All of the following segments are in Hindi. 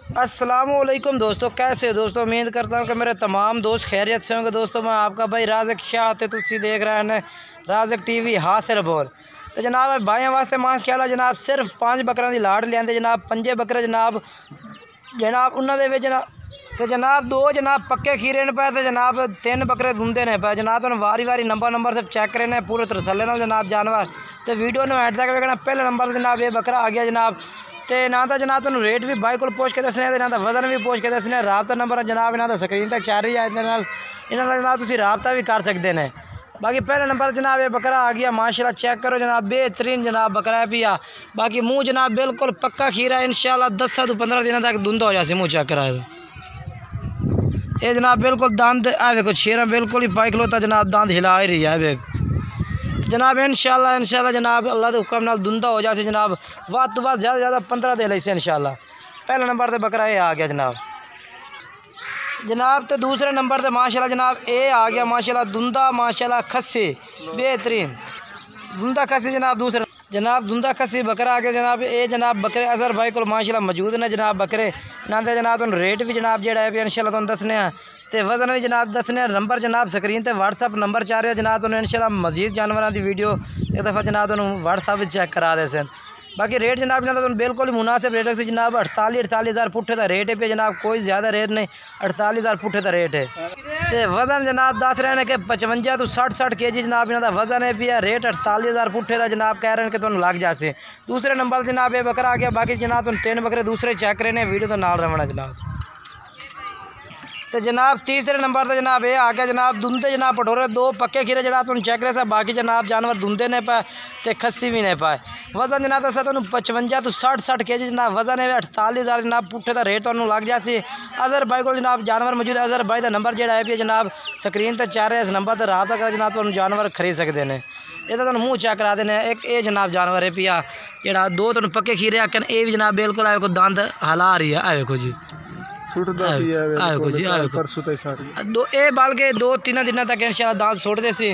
अस्सलामुअलैकुम दोस्तों, कैसे हो दोस्तों। उम्मीद करता हूँ कि मेरे तमाम दोस्त खैरियत से होंगे। दोस्तों मैं आपका भाई राज़क शाह ते तुसी देख रहे हैं राज़क टीवी हासिल बोल। तो जनाब भाइयों वास्ते मांस ख्याल जनाब सिर्फ 5 बकरों की लाड़ लिया जनाब। 5 बकरे जनाब उन्होंने जनाब 2 जनाब पक्के खीरे ने पाए तो जनाब 3 बकरे धुंधे ने पाए जनाब। तुम वारी वारी नंबर से चेक करे पूरे तरसले ना जनाब जानवर। तो वीडियो ने एंड तक वेखना। पहले नंबर जनाब ये बकरा आ गया जनाब। तो ना तो जनाब तुम रेट भी बाई को पूछ के दसने ना तो वजन भी पूछ के दसने। राबता नंबर जनाब इन्हों का स्क्रीन तक चल रही है। इन्होंने जनाब तुम राबता भी कर सकते हैं। बाकी पहले नंबर जनाब ये बकरा आ गया माशाल्लाह। चेक करो जनाब बेहतरीन जनाब बकरा है पिया। बाकी मुँह जनाब बिल्कुल पक्का खीरा है। इंशाल्लाह 10 से 15 दिन तक धुंधा हो जाए मुँह चेक करा। ये जनाब बिल्कुल दांत है देखो शेरा बिल्कुल ही पाई खलोता जनाब दांत हिला ही रही है वेख जनाब। इंशाल्लाह जनाब अल्लाह के हुक्म नाल धुंधा हो जाए जनाब। वाद तो वाद ज़्यादा ज़्यादा 15 दे लेसे इंशाल्लाह। पहले नंबर से बकरा ये आ गया जनाब। तो दूसरे नंबर से माशाल्लाह जनाब ये आ गया माशाल्लाह धुंधा माशाल्लाह खस्सी बेहतरीन धुंधा खस्सी जनाब। दूसरे जनाब धुंधा खस्सी बकरा आ गया जनाब। ये जनाब बकरे अजहर भाई को माशाल्लाह मौजूद ने जनाब बकरे नांदे जनाब। तुम रेट भी जनाब जेड़ा है इंशाल्लाह तुम दसने ते वजन भी जनाब दसने। नंबर जनाब स्क्रीन ते व्हाट्सअप नंबर चाह रहे जनाब। तुम इंशाल्लाह मजीद जानवरों की वीडियो एक दफ़ा जनाब तुम व्हाट्सअप चेक करा दे सन। बाकी रेट जनाब जनाब तुम बिल्कुल ही मुनासिब रेट से जनाब 48 हज़ार पुट्ठे का रेट है पे जनाब। कोई ज़्यादा रेट नहीं 48 हज़ार पुट्ठे का रेट है। तो वजन जनाब दस रहे हैं कि 55 तो 60 kg जनाब इन्हों का वजन है पिया। रेट 48 हज़ार पुट्ठे का जनाब कह रहे हैं कि तुम लग जासे। दूसरे नंबर जनाब ये बकरा आ गया। बाकी जनाब तुम 3 बकरे दूसरे चेक रहे हैं वीडियो तो नाल रवना जनाब। तो जनाब तीसरे नंबर पर जनाब ये आ गया जनाब धुंधे जनाब पटोरे 2 पक्के खीरे जनाब तुम चेक रहे। बाकी जनाब जानवर धुंधे नहीं पाए तो खस्सी भी नहीं पाए। वजन जनाब दसा तुम 55 तो 60 kg जनाब वजन है। 48 हज़ार जनाब पुट्ठे का रेट तुम लग जाए। अजहर भाई को जनाब जानवर मौजूद है। अजहर भाई का नंबर जोड़ा है जनाब स्क्रीन पर चाह रहे इस नंबर पर रात कर जनाब तुम जानवर खरीद सकते हैं। ये तो मुँह चेक करा देने। एक ये जनाब जानवर है पिया जोड़ा 2 तुम पक्के खीरे आखन ये भी जनाब बिल्कुल आए को दांत हला रही है। आखो जी दो ए बाल के 2-3 दिन तक इंशाल्लाह दांत सुटते सी।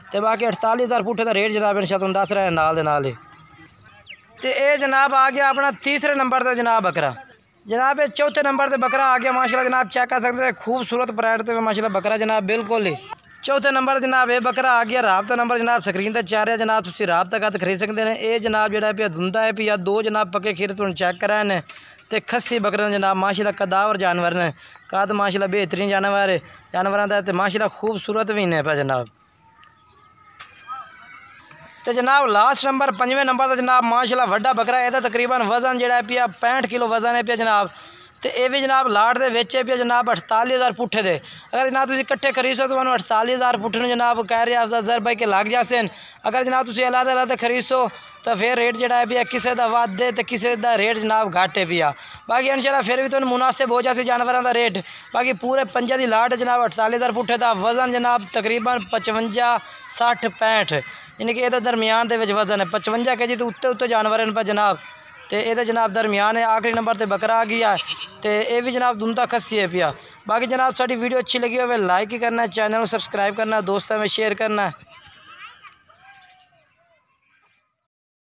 तो बाकी 48 हज़ार पुट्ठे का रेट जनाब इंशाल्लाह तुम दस रहे हैं नाल दे नाल ही। तो ये जनाब आ गया अपना तीसरे नंबर पर जनाब बकरा जनाब। ये चौथे नंबर पर बकरा आ गया माशाल्लाह जनाब। चेक कर सकते हैं खूबसूरत पराइट पे माशाल्लाह बकरा जनाब बिल्कुल ही। चौथे नंबर जनाब ये बकरा आ गया। राबता नंबर जनाब स्क्रीन पर चाह रहा जनाब तुम राबता का खरीद सकते हैं। ये जनाब जोड़ा पिया धुंधा है पिया 2 जनाब पक्के खीरे तुम चेक कराए ने। तो खस्सी बकरे जनाब माशाल्लाह कदावर जानवर ने कद माशाल्लाह बेहतरीन जानवर है जानवरों का। तो माशाल्लाह खूबसूरत भी ने पे जनाब। तो जनाब लास्ट नंबर 5वें नंबर पर जनाब माशाल्लाह वड्डा बकरा है। तकरीबन वजन जोड़ा पिया 65 किलो वजन है पिया जनाब। तो ये भी जनाब लाट के बेचे पे जनाब 48 हज़ार पुट्ठे दे। अगर जनाब तुम इकट्ठे खरीदो तो 48 हज़ार पुट्ठे जनाब कह रहे अजहर भाई के लग जाते हैं। अगर जनाब तुम अलग अलग खरीदो तो फिर रेट जोड़ा है पिया किसी का वध है तो किसी का रेट जनाब घट है पिया। बाकी इंशाल्लाह फिर भी तुम मुनासिब हो जाए जानवरों का रेट। बाकी पूरे 5 की लाट जनाब 48 हज़ार पुट्ठे का वजन जनाब तकरीबन 55 60 65 यानी कि ये दरमियान के वजन है। 55 kg तो उत्ते जानवर पर जनाब। तो ये जनाब दरमियान है। आखिरी नंबर पर बकरा आ गया। तो ये भी जनाब धुंधा खस्सी है पिया। बाकी जनाब साड़ी वीडियो अच्छी लगी हो लाइक ही करना है, चैनल को सब्सक्राइब करना है, दोस्तों में शेयर करना है।